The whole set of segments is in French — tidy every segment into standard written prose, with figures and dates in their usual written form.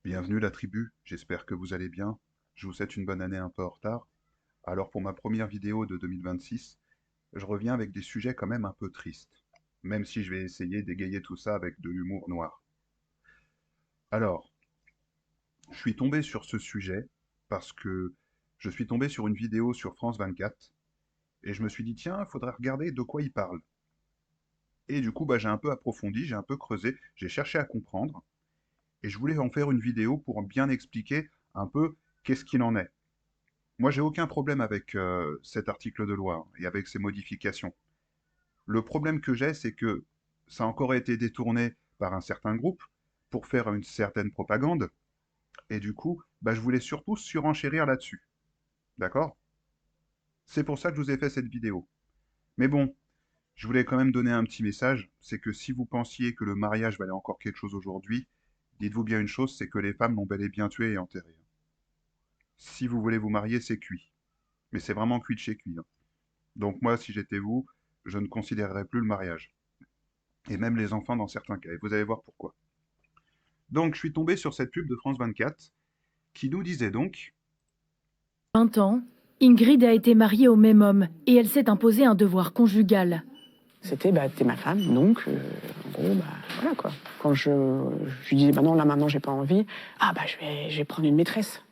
Bienvenue la tribu, j'espère que vous allez bien. Je vous souhaite une bonne année un peu en retard. Alors pour ma première vidéo de 2026, je reviens avec des sujets quand même un peu tristes, même si je vais essayer d'égayer tout ça avec de l'humour noir. Alors, je suis tombé sur ce sujet parce que je suis tombé sur une vidéo sur France 24 et je me suis dit tiens, il faudrait regarder de quoi il parle. Et du coup, j'ai un peu approfondi, j'ai un peu creusé, j'ai cherché à comprendre et je voulais en faire une vidéo pour bien expliquer un peu qu'est-ce qu'il en est. Moi, j'ai aucun problème avec cet article de loi et avec ses modifications. Le problème que j'ai, c'est que ça a encore été détourné par un certain groupe pour faire une certaine propagande, et du coup, je voulais surtout surenchérir là-dessus. D'accord? C'est pour ça que je vous ai fait cette vidéo. Mais bon, je voulais quand même donner un petit message, c'est que si vous pensiez que le mariage valait encore quelque chose aujourd'hui, dites-vous bien une chose, c'est que les femmes l'ont bel et bien tué et enterré. Si vous voulez vous marier, c'est cuit. Mais c'est vraiment cuit de chez cuit, hein. Donc moi, si j'étais vous, je ne considérerais plus le mariage. Et même les enfants dans certains cas. Et vous allez voir pourquoi. Donc je suis tombé sur cette pub de France 24 qui nous disait donc 20 ans, Ingrid a été mariée au même homme et elle s'est imposée un devoir conjugal. C'était, t'es ma femme, donc, en gros, voilà, quoi. Quand je lui disais, non, là, maintenant, j'ai pas envie, je vais prendre une maîtresse.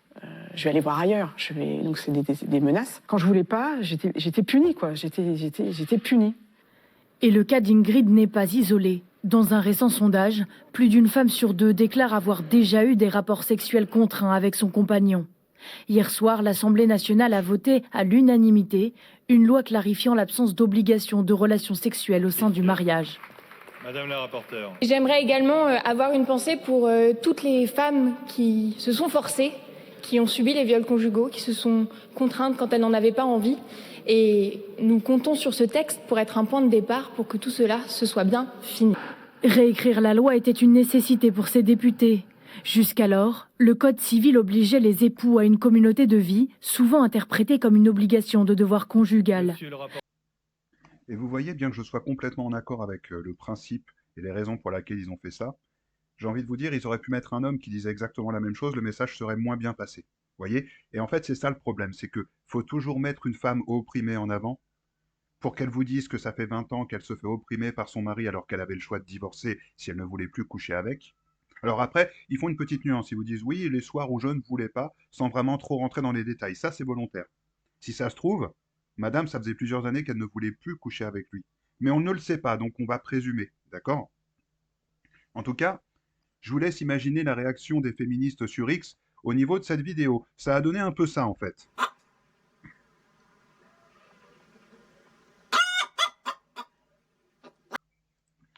Je vais aller voir ailleurs. Donc, c'est des menaces. Quand je voulais pas, j'étais punie, quoi. J'étais punie. Et le cas d'Ingrid n'est pas isolé. Dans un récent sondage, plus d'une femme sur deux déclare avoir déjà eu des rapports sexuels contraints avec son compagnon. Hier soir, l'Assemblée nationale a voté à l'unanimité une loi clarifiant l'absence d'obligation de relations sexuelles au sein du mariage. Madame la rapporteure. J'aimerais également avoir une pensée pour toutes les femmes qui se sont forcées, qui ont subi les viols conjugaux, qui se sont contraintes quand elles n'en avaient pas envie. Et nous comptons sur ce texte pour être un point de départ pour que tout cela se soit bien fini. Réécrire la loi était une nécessité pour ces députés. Jusqu'alors, le Code civil obligeait les époux à une communauté de vie, souvent interprétée comme une obligation de devoir conjugal. et vous voyez, bien que je sois complètement en accord avec le principe et les raisons pour lesquelles ils ont fait ça, j'ai envie de vous dire, ils auraient pu mettre un homme qui disait exactement la même chose, le message serait moins bien passé. Voyez? Et en fait, c'est ça le problème, c'est que faut toujours mettre une femme opprimée en avant pour qu'elle vous dise que ça fait 20 ans qu'elle se fait opprimer par son mari alors qu'elle avait le choix de divorcer si elle ne voulait plus coucher avec. Alors après, ils font une petite nuance, ils vous disent oui, les soirs où je ne voulais pas, sans vraiment trop rentrer dans les détails. Ça, c'est volontaire. Si ça se trouve, madame, ça faisait plusieurs années qu'elle ne voulait plus coucher avec lui. Mais on ne le sait pas, donc on va présumer, d'accord? En tout cas, je vous laisse imaginer la réaction des féministes sur X au niveau de cette vidéo. Ça a donné un peu ça, en fait.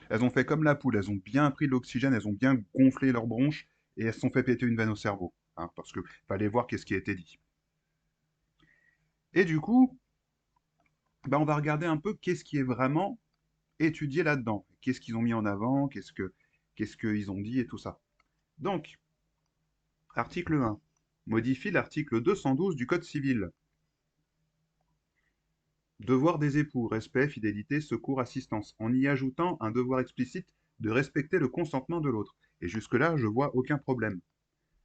Elles ont fait comme la poule, elles ont bien pris de l'oxygène, elles ont bien gonflé leurs bronches et elles se sont fait péter une veine au cerveau. Hein, parce que fallait voir qu'est-ce qui a été dit. Et du coup, on va regarder un peu qu'est-ce qui est vraiment étudié là-dedans. Qu'est-ce qu'ils ont mis en avant, qu'est-ce qu'ils ont dit et tout ça. Donc, article 1. Modifie l'article 212 du Code civil. Devoir des époux, respect, fidélité, secours, assistance, en y ajoutant un devoir explicite de respecter le consentement de l'autre. Et jusque-là, je vois aucun problème.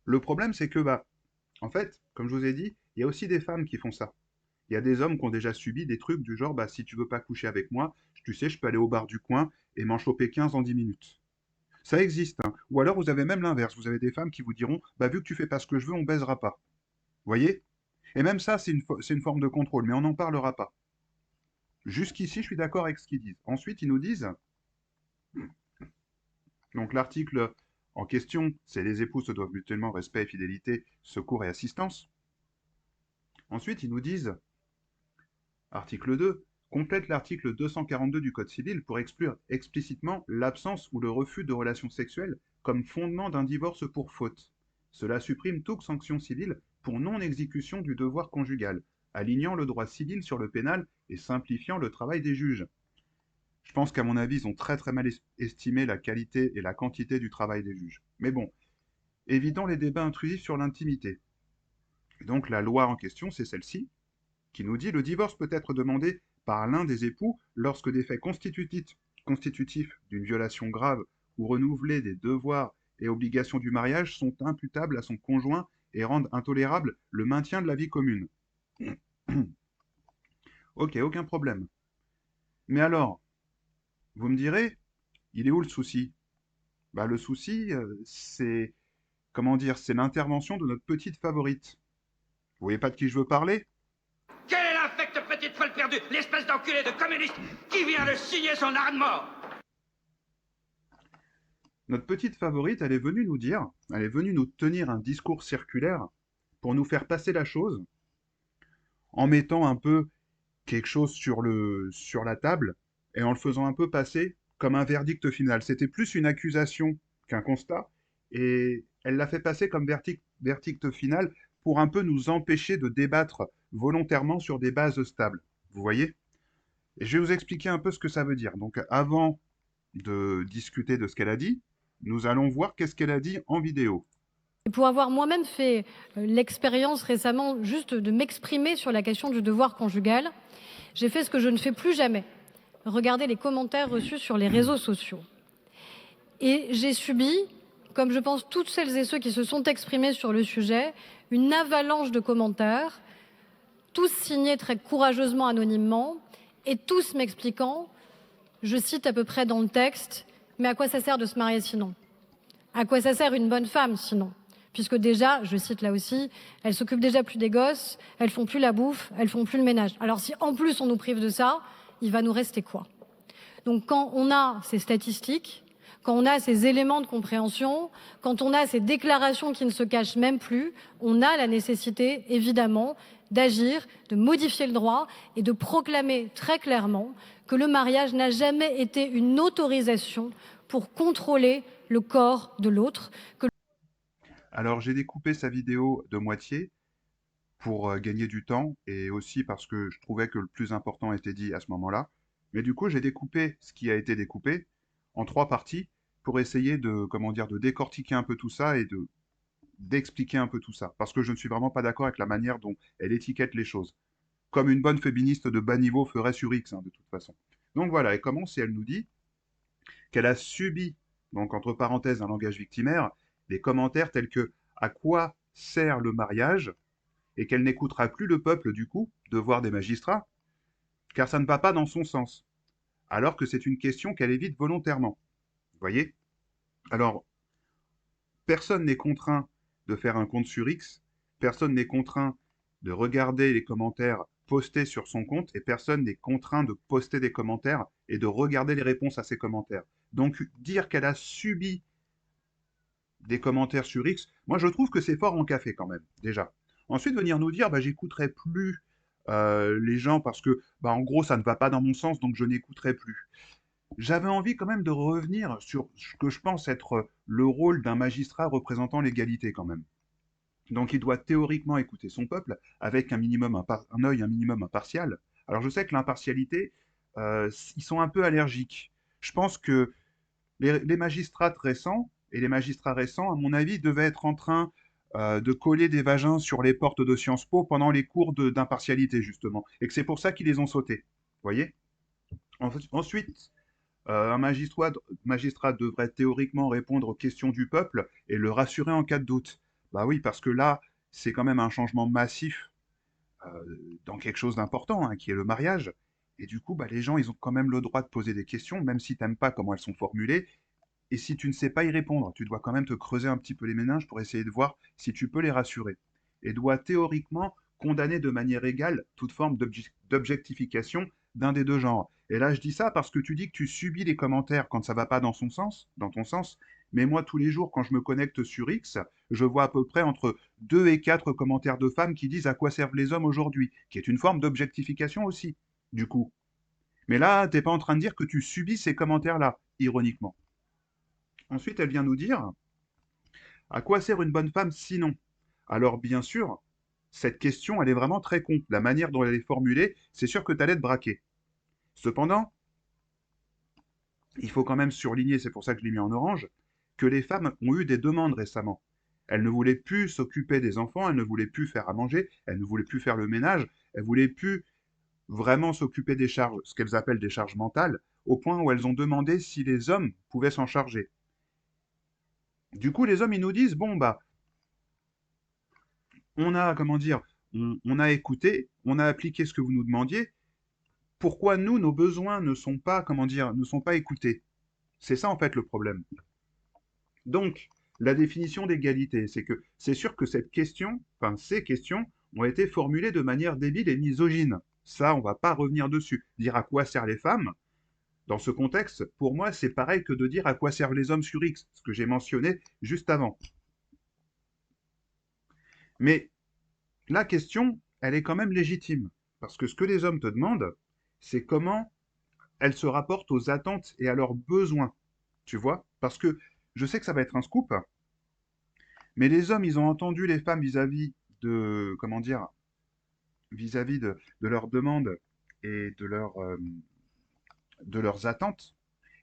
Le problème, c'est que, en fait, comme je vous ai dit, il y a aussi des femmes qui font ça. Il y a des hommes qui ont déjà subi des trucs du genre, si tu veux pas coucher avec moi, tu sais, je peux aller au bar du coin et m'en choper 15 en 10 minutes. Ça existe, hein. Ou alors vous avez même l'inverse, vous avez des femmes qui vous diront, vu que tu fais pas ce que je veux, on baisera pas. Vous voyez? Et même ça, c'est une forme de contrôle, mais on n'en parlera pas. Jusqu'ici, je suis d'accord avec ce qu'ils disent. Ensuite, ils nous disent, donc l'article en question, c'est les époux se doivent mutuellement respect, fidélité, secours et assistance. Ensuite, ils nous disent, article 2, complète l'article 242 du Code civil pour exclure explicitement l'absence ou le refus de relations sexuelles comme fondement d'un divorce pour faute. Cela supprime toute sanction civile pour non-exécution du devoir conjugal, alignant le droit civil sur le pénal et simplifiant le travail des juges. Je pense qu'à mon avis, ils ont très très mal estimé la qualité et la quantité du travail des juges. Mais bon, évitons les débats intrusifs sur l'intimité. Et donc la loi en question, c'est celle-ci, qui nous dit le divorce peut être demandé par l'un des époux lorsque des faits constitutifs d'une violation grave ou renouvelés des devoirs et obligations du mariage sont imputables à son conjoint et rendent intolérable le maintien de la vie commune. Ok, aucun problème. Mais alors, vous me direz, il est où le souci? Bah, le souci, c'est, comment dire, c'est l'intervention de notre petite favorite. Vous voyez pas de qui je veux parler? Quelle est l'infecte petite folle perdue, l'espèce d'enculé de communiste qui vient de signer son arrêt de mort? Notre petite favorite, elle est venue nous dire, elle est venue nous tenir un discours circulaire pour nous faire passer la chose, en mettant un peu quelque chose sur la table et en le faisant un peu passer comme un verdict final. C'était plus une accusation qu'un constat et elle l'a fait passer comme verdict final pour un peu nous empêcher de débattre volontairement sur des bases stables. Vous voyez? Et je vais vous expliquer un peu ce que ça veut dire. Donc avant de discuter de ce qu'elle a dit, nous allons voir qu'est-ce qu'elle a dit en vidéo. Et pour avoir moi-même fait l'expérience récemment juste de m'exprimer sur la question du devoir conjugal, j'ai fait ce que je ne fais plus jamais, regarder les commentaires reçus sur les réseaux sociaux. Et j'ai subi, comme je pense toutes celles et ceux qui se sont exprimés sur le sujet, une avalanche de commentaires, tous signés très courageusement anonymement, et tous m'expliquant, je cite à peu près dans le texte, mais à quoi ça sert de se marier sinon? À quoi ça sert une bonne femme sinon? Puisque déjà, je cite là aussi, elles s'occupent déjà plus des gosses, elles font plus la bouffe, elles font plus le ménage. Alors si en plus on nous prive de ça, il va nous rester quoi? Donc quand on a ces statistiques, quand on a ces éléments de compréhension, quand on a ces déclarations qui ne se cachent même plus, on a la nécessité, évidemment, d'agir, de modifier le droit et de proclamer très clairement que le mariage n'a jamais été une autorisation pour contrôler le corps de l'autre. Alors j'ai découpé sa vidéo de moitié pour gagner du temps et aussi parce que je trouvais que le plus important était dit à ce moment-là. Mais du coup, j'ai découpé ce qui a été découpé en 3 parties pour essayer de, comment dire, de décortiquer un peu tout ça et d'expliquer un peu tout ça. Parce que je ne suis vraiment pas d'accord avec la manière dont elle étiquette les choses. Comme une bonne féministe de bas niveau ferait sur X, hein, de toute façon. Donc voilà, elle commence et elle nous dit qu'elle a subi, donc entre parenthèses un langage victimaire, des commentaires tels que «À quoi sert le mariage?» et qu'elle n'écoutera plus le peuple du coup, devoir des magistrats, car ça ne va pas dans son sens, alors que c'est une question qu'elle évite volontairement. Vous voyez? Alors, personne n'est contraint de faire un compte sur X, personne n'est contraint de regarder les commentaires postés sur son compte, et personne n'est contraint de poster des commentaires et de regarder les réponses à ces commentaires. Donc, dire qu'elle a subi des commentaires sur X, moi je trouve que c'est fort en café quand même, déjà. Ensuite, venir nous dire, bah, j'écouterai plus les gens parce que, bah, en gros, ça ne va pas dans mon sens, donc je n'écouterai plus. J'avais envie quand même de revenir sur ce que je pense être le rôle d'un magistrat représentant l'égalité quand même. Donc il doit théoriquement écouter son peuple avec un œil un minimum impartial. Alors je sais que l'impartialité, ils sont un peu allergiques. Je pense que les magistrats récents et les magistrats récents, à mon avis, devaient être en train de coller des vagins sur les portes de Sciences Po pendant les cours d'impartialité, justement. Et que c'est pour ça qu'ils les ont sautés. Vous voyez? Ensuite, un magistrat devrait théoriquement répondre aux questions du peuple et le rassurer en cas de doute. Bah oui, parce que là, c'est quand même un changement massif dans quelque chose d'important, hein, qui est le mariage. Et du coup, bah, les gens, ils ont quand même le droit de poser des questions, même si tu n'aimes pas comment elles sont formulées. Et si tu ne sais pas y répondre, tu dois quand même te creuser un petit peu les méninges pour essayer de voir si tu peux les rassurer. Et doit théoriquement condamner de manière égale toute forme d'objectification d'un des deux genres. Et là, je dis ça parce que tu dis que tu subis les commentaires quand ça va pas dans son sens, dans ton sens. Mais moi, tous les jours, quand je me connecte sur X, je vois à peu près entre 2 et 4 commentaires de femmes qui disent à quoi servent les hommes aujourd'hui, qui est une forme d'objectification aussi, du coup. Mais là, t'es pas en train de dire que tu subis ces commentaires-là, ironiquement. Ensuite, elle vient nous dire à quoi sert une bonne femme sinon? Alors, bien sûr, cette question, elle est vraiment très con. La manière dont elle est formulée, c'est sûr que tu allais te braquer. Cependant, il faut quand même surligner, c'est pour ça que je l'ai mis en orange, que les femmes ont eu des demandes récemment. Elles ne voulaient plus s'occuper des enfants, elles ne voulaient plus faire à manger, elles ne voulaient plus faire le ménage, elles ne voulaient plus vraiment s'occuper des charges, ce qu'elles appellent des charges mentales, au point où elles ont demandé si les hommes pouvaient s'en charger. Du coup, les hommes, ils nous disent, bon, bah, on a, comment dire, on a écouté, on a appliqué ce que vous nous demandiez. Pourquoi nous, nos besoins ne sont pas, comment dire, ne sont pas écoutés? C'est ça, en fait, le problème. Donc, la définition d'égalité, c'est que c'est sûr que cette question, enfin, ces questions ont été formulées de manière débile et misogyne. Ça, on va pas revenir dessus. Dire à quoi servent les femmes, dans ce contexte, pour moi, c'est pareil que de dire à quoi servent les hommes sur X, ce que j'ai mentionné juste avant. Mais la question, elle est quand même légitime. Parce que ce que les hommes te demandent, c'est comment elles se rapportent aux attentes et à leurs besoins. Tu vois? Parce que je sais que ça va être un scoop, mais les hommes, ils ont entendu les femmes vis-à-vis de, comment dire, vis-à-vis de leurs demandes et de leurs attentes.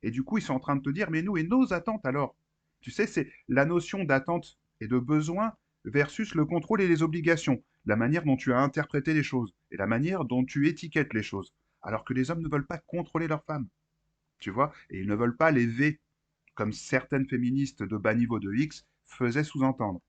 Et du coup, ils sont en train de te dire, mais nous et nos attentes alors? Tu sais, c'est la notion d'attente et de besoin versus le contrôle et les obligations, la manière dont tu as interprété les choses et la manière dont tu étiquettes les choses. Alors que les hommes ne veulent pas contrôler leurs femmes, tu vois, et ils ne veulent pas les V, comme certaines féministes de bas niveau de X faisaient sous-entendre.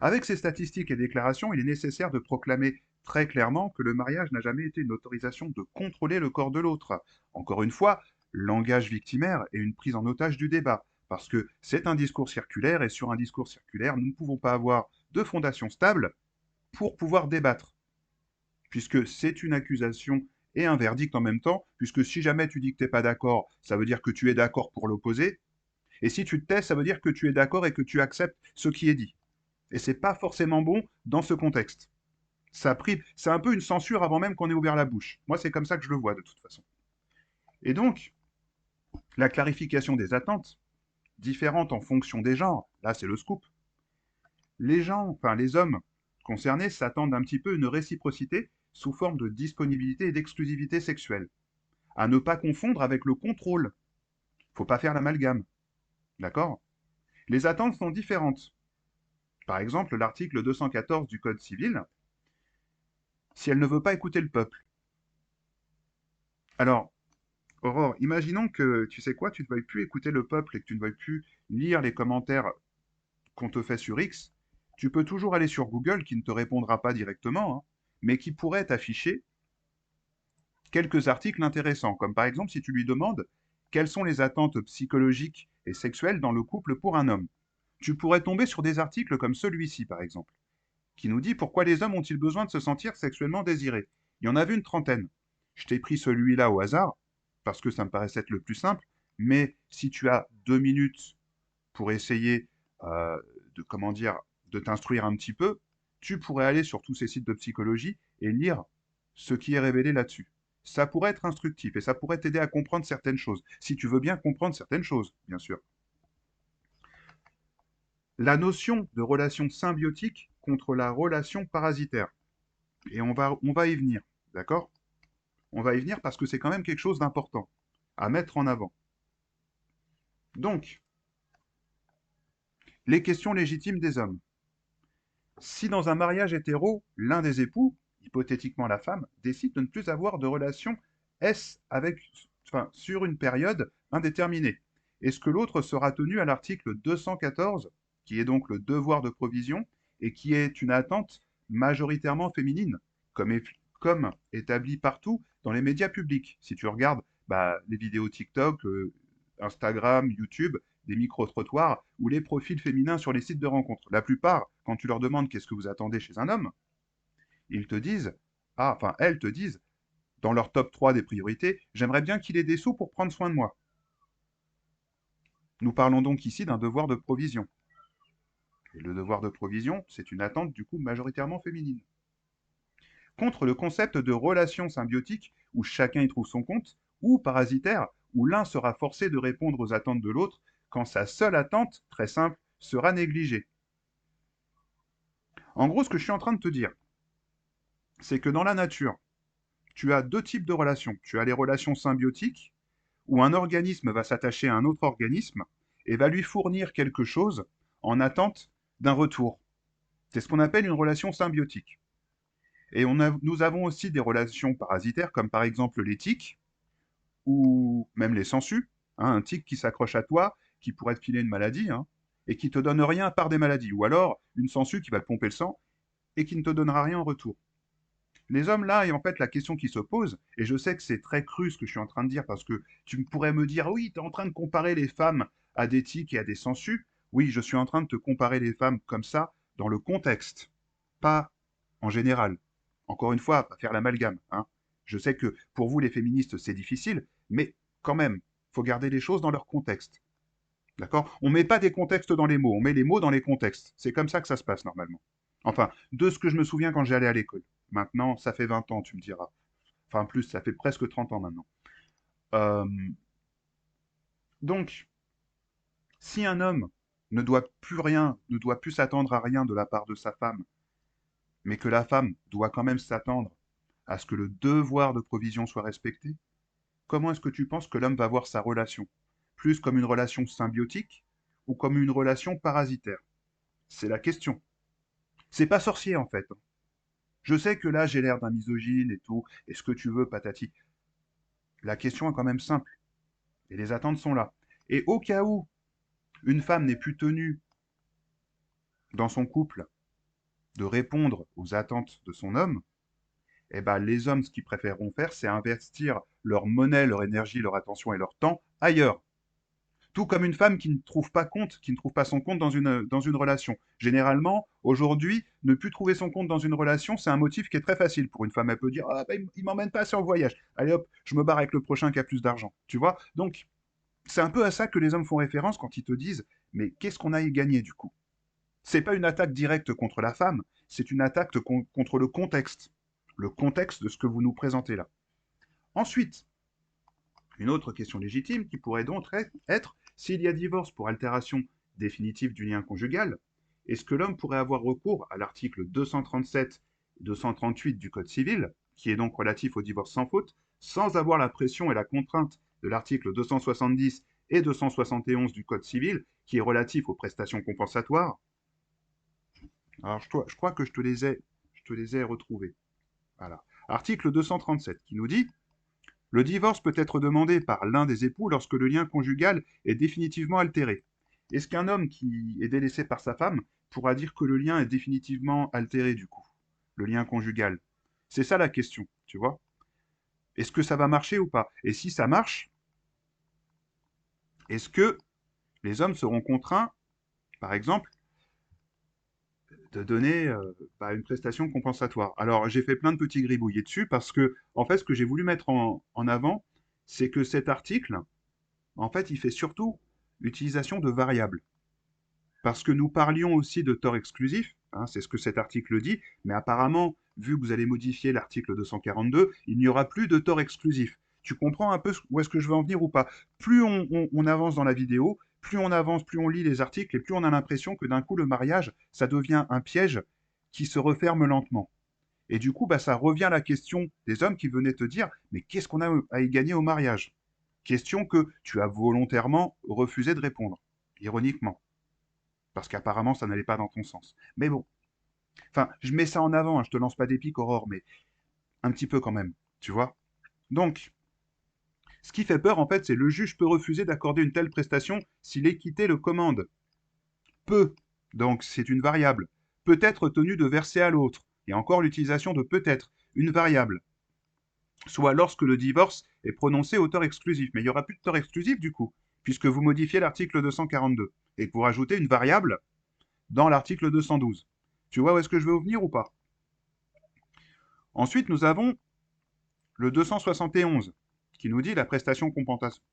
Avec ces statistiques et déclarations, il est nécessaire de proclamer très clairement que le mariage n'a jamais été une autorisation de contrôler le corps de l'autre. Encore une fois, langage victimaire et une prise en otage du débat, parce que c'est un discours circulaire et sur un discours circulaire, nous ne pouvons pas avoir de fondation stable pour pouvoir débattre, puisque c'est une accusation et un verdict en même temps, puisque si jamais tu dis que tu n'es pas d'accord, ça veut dire que tu es d'accord pour l'opposé, et si tu te tais, ça veut dire que tu es d'accord et que tu acceptes ce qui est dit. Et c'est pas forcément bon dans ce contexte. Ça prive, c'est un peu une censure avant même qu'on ait ouvert la bouche. Moi, c'est comme ça que je le vois de toute façon. Et donc, la clarification des attentes, différentes en fonction des genres, là c'est le scoop. Les gens, enfin les hommes concernés s'attendent un petit peu à une réciprocité sous forme de disponibilité et d'exclusivité sexuelle. À ne pas confondre avec le contrôle. Faut pas faire l'amalgame. D'accord? Les attentes sont différentes. Par exemple, l'article 214 du Code civil, si elle ne veut pas écouter le peuple. Alors, Aurore, imaginons que, tu sais quoi, tu ne veuilles plus écouter le peuple et que tu ne veuilles plus lire les commentaires qu'on te fait sur X, tu peux toujours aller sur Google, qui ne te répondra pas directement, hein, mais qui pourrait t'afficher quelques articles intéressants, comme par exemple si tu lui demandes quelles sont les attentes psychologiques et sexuelles dans le couple pour un homme. Tu pourrais tomber sur des articles comme celui-ci, par exemple, qui nous dit pourquoi les hommes ont-ils besoin de se sentir sexuellement désirés. Il y en avait une trentaine. Je t'ai pris celui-là au hasard, parce que ça me paraissait être le plus simple, mais si tu as 2 minutes pour essayer euh, de, comment dire, de t'instruire un petit peu, tu pourrais aller sur tous ces sites de psychologie et lire ce qui est révélé là-dessus. Ça pourrait être instructif et ça pourrait t'aider à comprendre certaines choses, si tu veux bien comprendre certaines choses, bien sûr. La notion de relation symbiotique contre la relation parasitaire. Et on va y venir, d'accord? On va y venir parce que c'est quand même quelque chose d'important à mettre en avant. Donc, les questions légitimes des hommes. Si dans un mariage hétéro, l'un des époux, hypothétiquement la femme, décide de ne plus avoir de relation sur une période indéterminée, est-ce que l'autre sera tenu à l'article 214, qui est donc le devoir de provision, et qui est une attente majoritairement féminine, comme établi partout dans les médias publics? Si tu regardes les vidéos TikTok, Instagram, YouTube, des micro-trottoirs ou les profils féminins sur les sites de rencontres. La plupart, quand tu leur demandes qu'est-ce que vous attendez chez un homme, ils te disent, elles te disent, dans leur top 3 des priorités, j'aimerais bien qu'il ait des sous pour prendre soin de moi. Nous parlons donc ici d'un devoir de provision. Et le devoir de provision, c'est une attente du coup majoritairement féminine. Contre le concept de relation symbiotique, où chacun y trouve son compte, ou parasitaire, où l'un sera forcé de répondre aux attentes de l'autre, quand sa seule attente, très simple, sera négligée. En gros, ce que je suis en train de te dire, c'est que dans la nature, tu as deux types de relations. Tu as les relations symbiotiques, où un organisme va s'attacher à un autre organisme et va lui fournir quelque chose en attente d'un retour. C'est ce qu'on appelle une relation symbiotique. Et nous avons aussi des relations parasitaires, comme par exemple les tiques, ou même les sangsues, hein, un tique qui s'accroche à toi, qui pourrait te filer une maladie, hein, et qui te donne rien à part des maladies, ou alors une sangsue qui va te pomper le sang et qui ne te donnera rien en retour. Les hommes là, et en fait la question qui se pose, et je sais que c'est très cru ce que je suis en train de dire, parce que tu pourrais me dire, oui, tu es en train de comparer les femmes à des tiques et à des sangsues. Oui, je suis en train de te comparer les femmes comme ça, dans le contexte, pas en général. Encore une fois, pas faire l'amalgame, hein. Je sais que pour vous les féministes c'est difficile, mais quand même, faut garder les choses dans leur contexte. D'accord? On met pas des contextes dans les mots, on met les mots dans les contextes. C'est comme ça que ça se passe normalement. Enfin, de ce que je me souviens quand j'allais à l'école. Maintenant, ça fait 20 ans, tu me diras. Enfin, plus, ça fait presque 30 ans maintenant. Euh, donc, si un homme ne doit plus rien, ne doit plus s'attendre à rien de la part de sa femme, mais que la femme doit quand même s'attendre à ce que le devoir de provision soit respecté, comment est-ce que tu penses que l'homme va voir sa relation? Plus comme une relation symbiotique ou comme une relation parasitaire? C'est la question. C'est pas sorcier en fait. Je sais que là j'ai l'air d'un misogyne et tout, et ce que tu veux, patati. La question est quand même simple, et les attentes sont là. Et au cas où une femme n'est plus tenue dans son couple de répondre aux attentes de son homme, eh ben les hommes, ce qu'ils préféreront faire, c'est investir leur monnaie, leur énergie, leur attention et leur temps ailleurs. Tout comme une femme qui ne trouve pas compte, qui ne trouve pas son compte dans une relation. Généralement, aujourd'hui, ne plus trouver son compte dans une relation, c'est un motif qui est très facile pour une femme. Elle peut dire ah, bah, il m'emmène pas assez en voyage. Allez hop, je me barre avec le prochain qui a plus d'argent. Tu vois? Donc, c'est un peu à ça que les hommes font référence quand ils te disent mais qu'est-ce qu'on a y gagné du coup? C'est pas une attaque directe contre la femme, c'est une attaque contre le contexte. Le contexte de ce que vous nous présentez là. Ensuite, une autre question légitime qui pourrait donc être s'il y a divorce pour altération définitive du lien conjugal, est-ce que l'homme pourrait avoir recours à l'article 237 et 238 du Code civil, qui est donc relatif au divorce sans faute, sans avoir la pression et la contrainte de l'article 270 et 271 du Code civil, qui est relatif aux prestations compensatoires? Alors je crois que je te les ai retrouvés. Voilà. Article 237 qui nous dit le divorce peut être demandé par l'un des époux lorsque le lien conjugal est définitivement altéré. Est-ce qu'un homme qui est délaissé par sa femme pourra dire que le lien est définitivement altéré du coup? Le lien conjugal. C'est ça la question, tu vois? Est-ce que ça va marcher ou pas? Et si ça marche, est-ce que les hommes seront contraints, par exemple, de donner une prestation compensatoire? Alors, j'ai fait plein de petits gribouillés dessus parce que, en fait, ce que j'ai voulu mettre en avant, c'est que cet article, en fait, il fait surtout utilisation de variables. Parce que nous parlions aussi de tort exclusif, hein, c'est ce que cet article dit, mais apparemment, vu que vous allez modifier l'article 242, il n'y aura plus de tort exclusif. Tu comprends un peu où est-ce que je veux en venir ou pas? Plus on avance dans la vidéo, plus on avance, plus on lit les articles, et plus on a l'impression que d'un coup, le mariage, ça devient un piège qui se referme lentement. Et du coup, bah, ça revient à la question des hommes qui venaient te dire, mais qu'est-ce qu'on a à y gagner au mariage? Question que tu as volontairement refusé de répondre, ironiquement, parce qu'apparemment ça n'allait pas dans ton sens. Mais bon, enfin, je mets ça en avant, hein, je te lance pas des pics, Aurore, mais un petit peu quand même, tu vois. Donc, ce qui fait peur, en fait, c'est le juge peut refuser d'accorder une telle prestation si l'équité le commande. Peut, donc c'est une variable, peut être tenu de verser à l'autre, et encore l'utilisation de peut-être, une variable. Soit lorsque le divorce est prononcé au tort exclusif. Mais il n'y aura plus de tort exclusif du coup, puisque vous modifiez l'article 242 et que vous rajoutez une variable dans l'article 212. Tu vois où est-ce que je veux venir ou pas? Ensuite, nous avons le 271 qui nous dit la prestation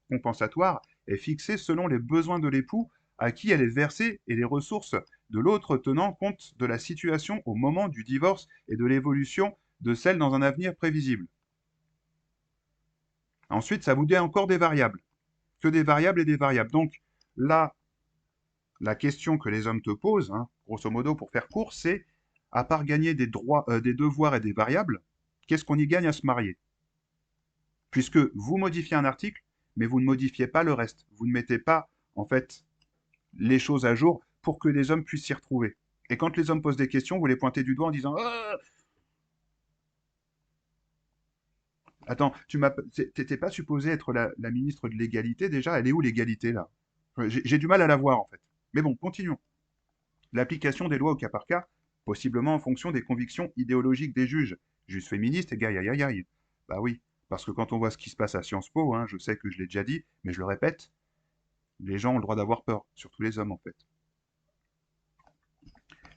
compensatoire est fixée selon les besoins de l'époux à qui elle est versée et les ressources de l'autre tenant compte de la situation au moment du divorce et de l'évolution de celle dans un avenir prévisible. Ensuite, ça vous dit encore des variables. Que des variables et des variables. Donc là, la question que les hommes te posent, hein, grosso modo pour faire court, c'est à part gagner des droits, des devoirs et des variables, qu'est-ce qu'on y gagne à se marier? Puisque vous modifiez un article, mais vous ne modifiez pas le reste. Vous ne mettez pas, en fait, les choses à jour pour que les hommes puissent s'y retrouver. Et quand les hommes posent des questions, vous les pointez du doigt en disant attends, t'étais pas supposé être la ministre de l'égalité déjà? Elle est où l'égalité là? J'ai du mal à la voir, en fait. Mais bon, continuons. L'application des lois au cas par cas, possiblement en fonction des convictions idéologiques des juges. Juges féministes et gaï, aïe, aïe, aïe. Bah oui, parce que quand on voit ce qui se passe à Sciences Po, hein, je sais que je l'ai déjà dit, mais je le répète, les gens ont le droit d'avoir peur, surtout les hommes, en fait.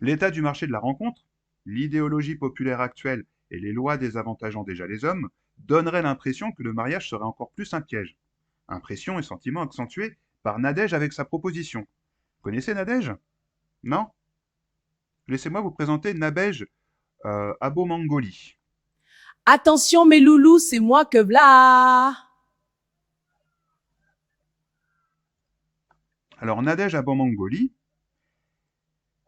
L'état du marché de la rencontre, l'idéologie populaire actuelle et les lois désavantageant déjà les hommes donneraient l'impression que le mariage serait encore plus un piège. Impression et sentiment accentués par Nadège avec sa proposition. Connaissez Nadège? Non? Laissez-moi vous présenter Nadège Abomangoli. Attention mes loulous, c'est moi que v'là. Alors Nadège Abomangoli,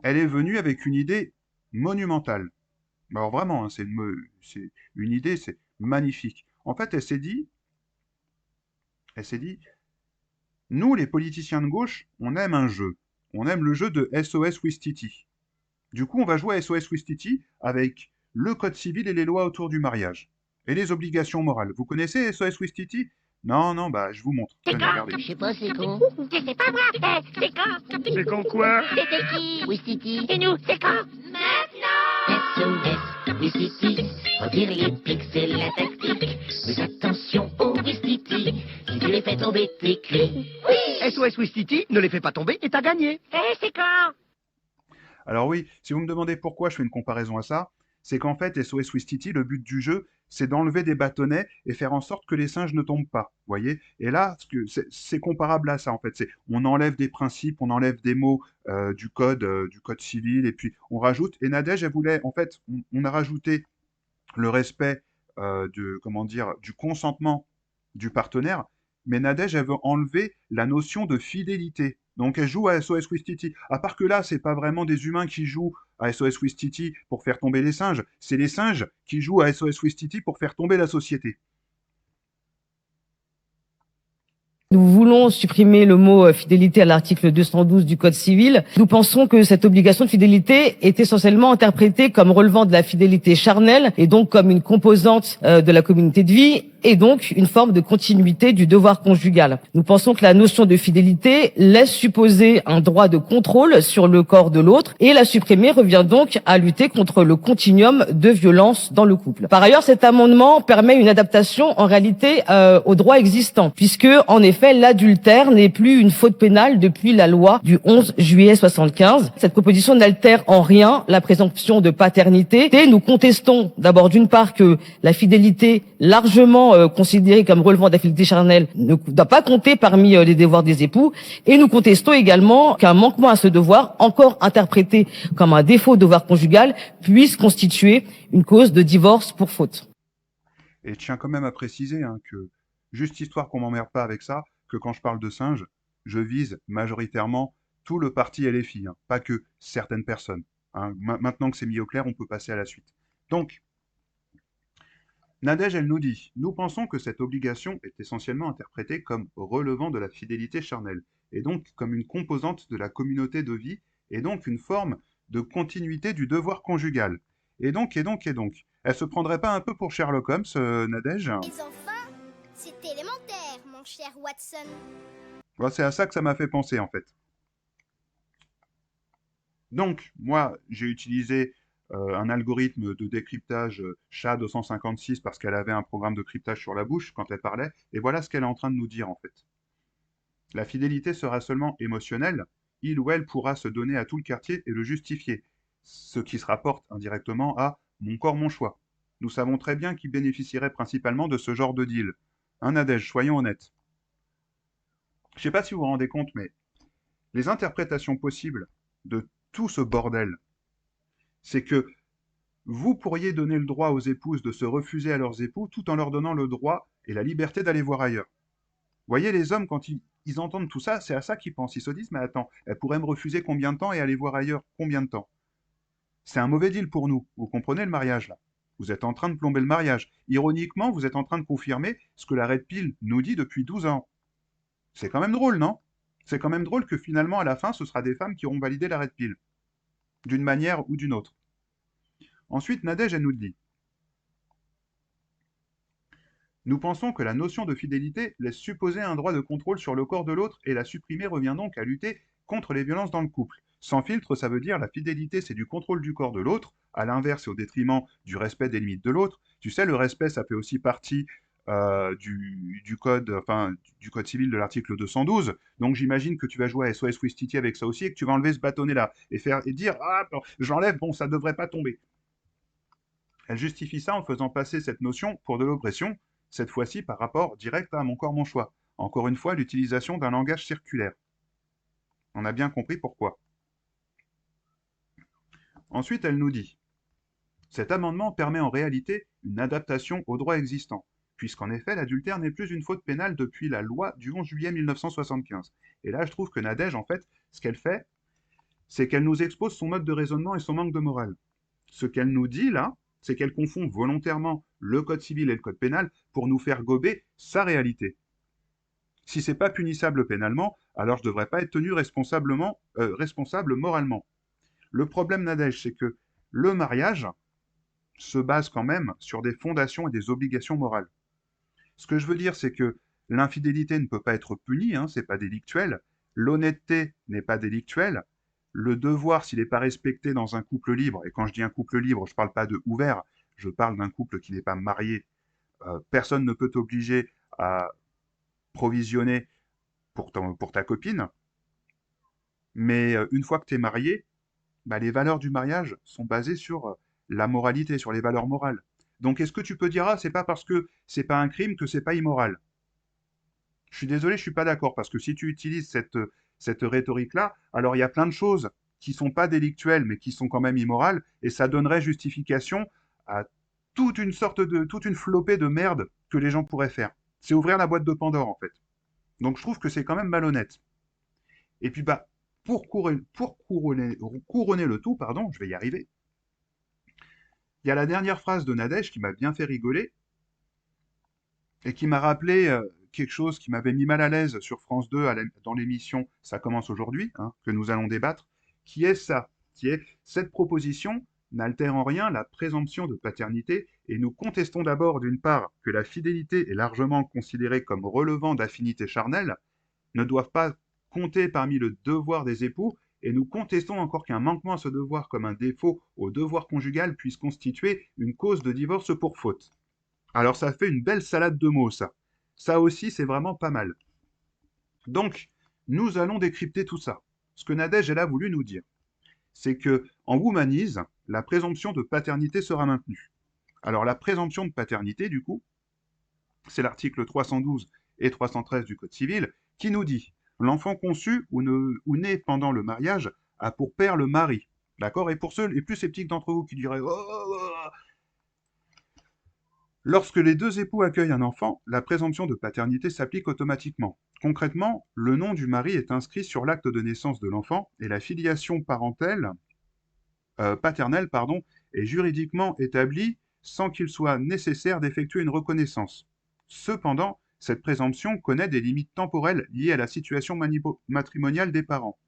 elle est venue avec une idée monumentale. Alors vraiment, hein, c'est une idée, c'est magnifique. En fait, elle s'est dit, nous les politiciens de gauche, on aime un jeu. On aime le jeu de SOS Ouistiti. Du coup, on va jouer à SOS Ouistiti avec le code civil et les lois autour du mariage. Et les obligations morales. Vous connaissez SOS Ouistiti? Non, non, bah je vous montre. Tenez, regardez. Je sais pas, c'est con. C'est pas moi. C'est quand? C'est con quoi? C'était qui? Wistiti. Et nous, c'est quand? Maintenant. SOS, Wistiti. Retire les pics, c'est la tactique. Mais attention aux Wistiti. Si tu les fais tomber, t'es cuit. Oui. SOS Wistiti, ne les fais pas tomber et t'as gagné. Et c'est quand? Alors oui, si vous me demandez pourquoi je fais une comparaison à ça, c'est qu'en fait, SOS Ouistiti, le but du jeu, c'est d'enlever des bâtonnets et faire en sorte que les singes ne tombent pas, voyez? Et là, c'est comparable à ça, en fait. On enlève des principes, on enlève des mots du code civil, et puis on rajoute. Et Nadège, elle voulait, en fait, on a rajouté le respect du consentement du partenaire, mais Nadège, elle veut enlever la notion de fidélité. Donc elle joue à SOS Ouistiti. À part que là, c'est pas vraiment des humains qui jouent à SOS Ouistiti pour faire tomber les singes, c'est les singes qui jouent à SOS Ouistiti pour faire tomber la société. Nous voulons supprimer le mot fidélité à l'article 212 du Code civil. Nous pensons que cette obligation de fidélité est essentiellement interprétée comme relevant de la fidélité charnelle et donc comme une composante de la communauté de vie et donc une forme de continuité du devoir conjugal. Nous pensons que la notion de fidélité laisse supposer un droit de contrôle sur le corps de l'autre et la supprimer revient donc à lutter contre le continuum de violence dans le couple. Par ailleurs, cet amendement permet une adaptation en réalité au droit existant puisque en effet l'adultère n'est plus une faute pénale depuis la loi du 11 juillet 75. Cette proposition n'altère en rien la présomption de paternité et nous contestons d'abord d'une part que la fidélité largement considérée comme relevant de la fidélité charnelle ne doit pas compter parmi les devoirs des époux et nous contestons également qu'un manquement à ce devoir, encore interprété comme un défaut de devoir conjugal, puisse constituer une cause de divorce pour faute. Et je tiens quand même à préciser que, juste histoire qu'on m'emmerde pas avec ça, que quand je parle de singes, je vise majoritairement tout le parti et les filles, pas que certaines personnes. Maintenant que c'est mis au clair, on peut passer à la suite. Donc, Nadège, elle nous dit, nous pensons que cette obligation est essentiellement interprétée comme relevant de la fidélité charnelle, et donc comme une composante de la communauté de vie, et donc une forme de continuité du devoir conjugal. Et donc. Elle se prendrait pas un peu pour Sherlock Holmes, Nadège? Les enfants, c'est élémentaire, mon cher Watson. Bon, c'est à ça que ça m'a fait penser, en fait. Donc, moi, j'ai utilisé un algorithme de décryptage SHA-256 parce qu'elle avait un programme de cryptage sur la bouche quand elle parlait, et voilà ce qu'elle est en train de nous dire, en fait. La fidélité sera seulement émotionnelle, il ou elle pourra se donner à tout le quartier et le justifier, ce qui se rapporte indirectement à « mon corps, mon choix ». Nous savons très bien qui bénéficierait principalement de ce genre de deal. Nadège, soyons honnêtes. Je ne sais pas si vous vous rendez compte, mais les interprétations possibles de tout ce bordel, c'est que vous pourriez donner le droit aux épouses de se refuser à leurs époux tout en leur donnant le droit et la liberté d'aller voir ailleurs. Vous voyez, les hommes, quand ils entendent tout ça, c'est à ça qu'ils pensent. Ils se disent, mais attends, elle pourrait me refuser combien de temps et aller voir ailleurs combien de temps? C'est un mauvais deal pour nous. Vous comprenez le mariage, là? Vous êtes en train de plomber le mariage. Ironiquement, vous êtes en train de confirmer ce que la Red Pill nous dit depuis 12 ans. C'est quand même drôle, non? C'est quand même drôle que finalement, à la fin, ce sera des femmes qui auront validé la Red Pill. D'une manière ou d'une autre. Ensuite, Nadège, elle nous dit. Nous pensons que la notion de fidélité laisse supposer un droit de contrôle sur le corps de l'autre et la supprimer revient donc à lutter contre les violences dans le couple. Sans filtre, ça veut dire la fidélité, c'est du contrôle du corps de l'autre, à l'inverse et au détriment du respect des limites de l'autre. Tu sais, le respect, ça fait aussi partie du code, enfin, du code civil de l'article 212. Donc j'imagine que tu vas jouer à SOS Ouistiti avec ça aussi et que tu vas enlever ce bâtonnet-là et dire ah j'enlève, bon ça devrait pas tomber. Elle justifie ça en faisant passer cette notion pour de l'oppression, cette fois-ci par rapport direct à mon corps mon choix. Encore une fois, l'utilisation d'un langage circulaire. On a bien compris pourquoi. Ensuite, elle nous dit cet amendement permet en réalité une adaptation au droit existant, puisqu'en effet, l'adultère n'est plus une faute pénale depuis la loi du 11 juillet 1975. Et là, je trouve que Nadège, en fait, ce qu'elle fait, c'est qu'elle nous expose son mode de raisonnement et son manque de morale. Ce qu'elle nous dit, là, c'est qu'elle confond volontairement le code civil et le code pénal pour nous faire gober sa réalité. Si c'est pas punissable pénalement, alors je devrais pas être tenu responsable moralement. Le problème, Nadège, c'est que le mariage se base quand même sur des fondations et des obligations morales. Ce que je veux dire, c'est que l'infidélité ne peut pas être punie, hein, c'est pas délictuel. L'honnêteté n'est pas délictuelle. Le devoir, s'il n'est pas respecté dans un couple libre, et quand je dis un couple libre, je ne parle pas de ouvert, je parle d'un couple qui n'est pas marié. Personne ne peut t'obliger à provisionner pour ta copine. Mais une fois que tu es marié, bah, les valeurs du mariage sont basées sur la moralité, sur les valeurs morales. Donc est-ce que tu peux dire, ah, c'est pas parce que c'est pas un crime que c'est pas immoral? Je suis désolé, je suis pas d'accord, parce que si tu utilises cette rhétorique-là, alors il y a plein de choses qui sont pas délictuelles, mais qui sont quand même immorales, et ça donnerait justification à toute une flopée de merde que les gens pourraient faire. C'est ouvrir la boîte de Pandore, en fait. Donc je trouve que c'est quand même malhonnête. Et puis, bah, pour couronner le tout, pardon, je vais y arriver, il y a la dernière phrase de Nadège qui m'a bien fait rigoler, et qui m'a rappelé quelque chose qui m'avait mis mal à l'aise sur France 2 dans l'émission Ça commence aujourd'hui, hein, que nous allons débattre, qui est cette proposition n'altère en rien la présomption de paternité, et nous contestons d'abord d'une part que la fidélité est largement considérée comme relevant d'affinités charnelles, ne doivent pas compter parmi le devoir des époux, et nous contestons encore qu'un manquement à ce devoir comme un défaut au devoir conjugal puisse constituer une cause de divorce pour faute. Alors ça fait une belle salade de mots, ça. Ça aussi, c'est vraiment pas mal. Donc, nous allons décrypter tout ça. Ce que Nadège, elle a voulu nous dire, c'est que en Womanise, la présomption de paternité sera maintenue. Alors la présomption de paternité, du coup, c'est l'article 312 et 313 du Code civil, qui nous dit « L'enfant conçu ou né pendant le mariage a pour père le mari. » D'accord? Et pour ceux les plus sceptiques d'entre vous qui diraient lorsque les deux époux accueillent un enfant, la présomption de paternité s'applique automatiquement. Concrètement, le nom du mari est inscrit sur l'acte de naissance de l'enfant et la filiation paternelle est juridiquement établie sans qu'il soit nécessaire d'effectuer une reconnaissance. Cependant, cette présomption connaît des limites temporelles liées à la situation matrimoniale des parents.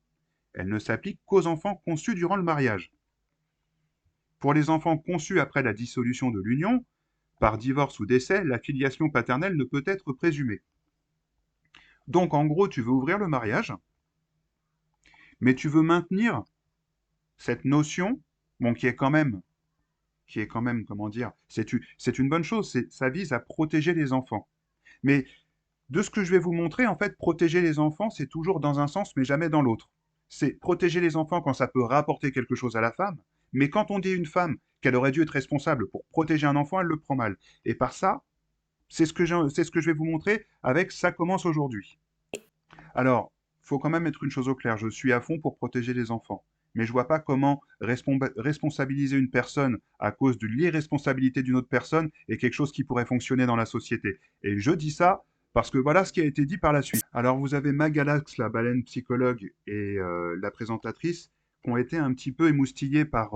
Elle ne s'applique qu'aux enfants conçus durant le mariage. Pour les enfants conçus après la dissolution de l'union, par divorce ou décès, la filiation paternelle ne peut être présumée. Donc, en gros, tu veux ouvrir le mariage, mais tu veux maintenir cette notion, bon, qui est quand même, comment dire, c'est une bonne chose, ça vise à protéger les enfants. Mais de ce que je vais vous montrer, en fait, protéger les enfants, c'est toujours dans un sens, mais jamais dans l'autre. C'est protéger les enfants quand ça peut rapporter quelque chose à la femme, mais quand on dit à une femme qu'elle aurait dû être responsable pour protéger un enfant, elle le prend mal. Et par ça, c'est ce que je vais vous montrer avec Ça commence aujourd'hui. Alors, il faut quand même mettre une chose au clair, je suis à fond pour protéger les enfants. Mais je vois pas comment responsabiliser une personne à cause de l'irresponsabilité d'une autre personne est quelque chose qui pourrait fonctionner dans la société. Et je dis ça parce que voilà ce qui a été dit par la suite. Alors vous avez Magalax, la baleine psychologue, et la présentatrice, qui ont été un petit peu émoustillés par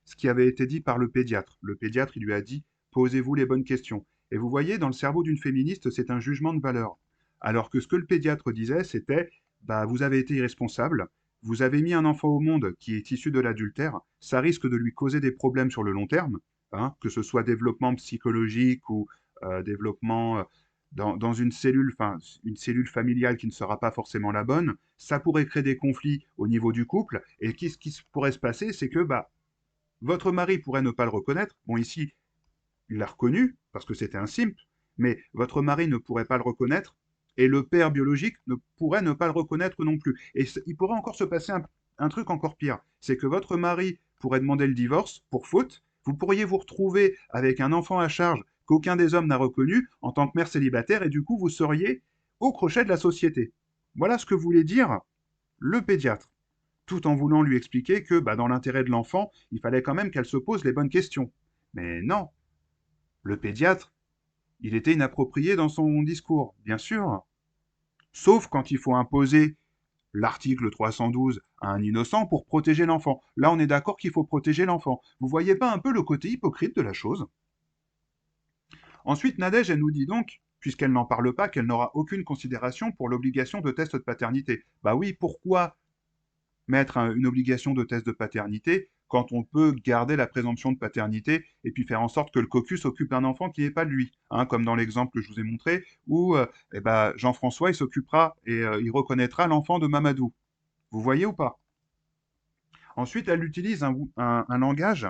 ce qui avait été dit par le pédiatre. Le pédiatre, il lui a dit « Posez-vous les bonnes questions ». Et vous voyez, dans le cerveau d'une féministe, c'est un jugement de valeur. Alors que ce que le pédiatre disait, c'était bah, « Vous avez été irresponsable, vous avez mis un enfant au monde qui est issu de l'adultère, ça risque de lui causer des problèmes sur le long terme, hein, que ce soit développement psychologique ou développement dans une cellule familiale qui ne sera pas forcément la bonne. Ça pourrait créer des conflits au niveau du couple. Et ce qui pourrait se passer, c'est que votre mari pourrait ne pas le reconnaître. Bon, ici, il l'a reconnu parce que c'était un simp, mais votre mari ne pourrait pas le reconnaître et le père biologique ne pourrait ne pas le reconnaître non plus. Et il pourrait encore se passer un truc encore pire, c'est que votre mari pourrait demander le divorce pour faute, vous pourriez vous retrouver avec un enfant à charge qu'aucun des hommes n'a reconnu en tant que mère célibataire et du coup vous seriez au crochet de la société. Voilà ce que voulait dire le pédiatre, tout en voulant lui expliquer que dans l'intérêt de l'enfant, il fallait quand même qu'elle se pose les bonnes questions. Mais non, le pédiatre, il était inapproprié dans son discours, bien sûr. Sauf quand il faut imposer l'article 312 à un innocent pour protéger l'enfant. Là, on est d'accord qu'il faut protéger l'enfant. Vous voyez pas un peu le côté hypocrite de la chose? Ensuite, Nadège, elle nous dit donc, puisqu'elle n'en parle pas, qu'elle n'aura aucune considération pour l'obligation de test de paternité. Bah oui, pourquoi mettre une obligation de test de paternité quand on peut garder la présomption de paternité et puis faire en sorte que le cocu s'occupe d'un enfant qui n'est pas de lui, hein, comme dans l'exemple que je vous ai montré, où Jean-François, il s'occupera et il reconnaîtra l'enfant de Mamadou. Vous voyez ou pas? Ensuite, elle utilise un langage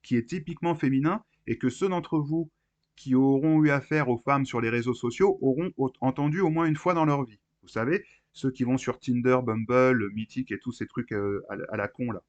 qui est typiquement féminin et que ceux d'entre vous qui auront eu affaire aux femmes sur les réseaux sociaux auront entendu au moins une fois dans leur vie. Vous savez, ceux qui vont sur Tinder, Bumble, Mythic et tous ces trucs à la con là.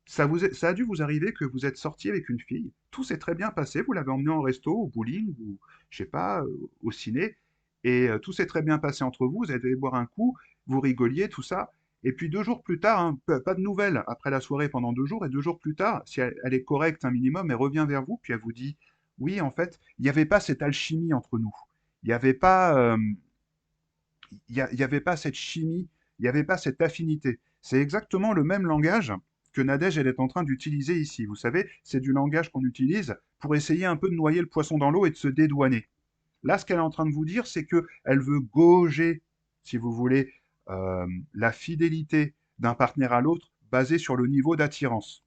Ça a dû vous arriver que vous êtes sorti avec une fille, tout s'est très bien passé, vous l'avez emmenée en resto, au bowling, ou je sais pas, au ciné, et tout s'est très bien passé entre vous, vous allez boire un coup, vous rigoliez, tout ça, et puis 2 jours plus tard, hein, pas de nouvelles après la soirée pendant 2 jours, et 2 jours plus tard, si elle est correcte un minimum, elle revient vers vous, puis elle vous dit, oui, en fait, il n'y avait pas cette alchimie entre nous, il n'y avait pas, il y avait pas cette chimie, il n'y avait pas cette affinité. C'est exactement le même langage que Nadège elle est en train d'utiliser ici. Vous savez, c'est du langage qu'on utilise pour essayer un peu de noyer le poisson dans l'eau et de se dédouaner. Là, ce qu'elle est en train de vous dire, c'est qu'elle veut gauger, si vous voulez, la fidélité d'un partenaire à l'autre basée sur le niveau d'attirance.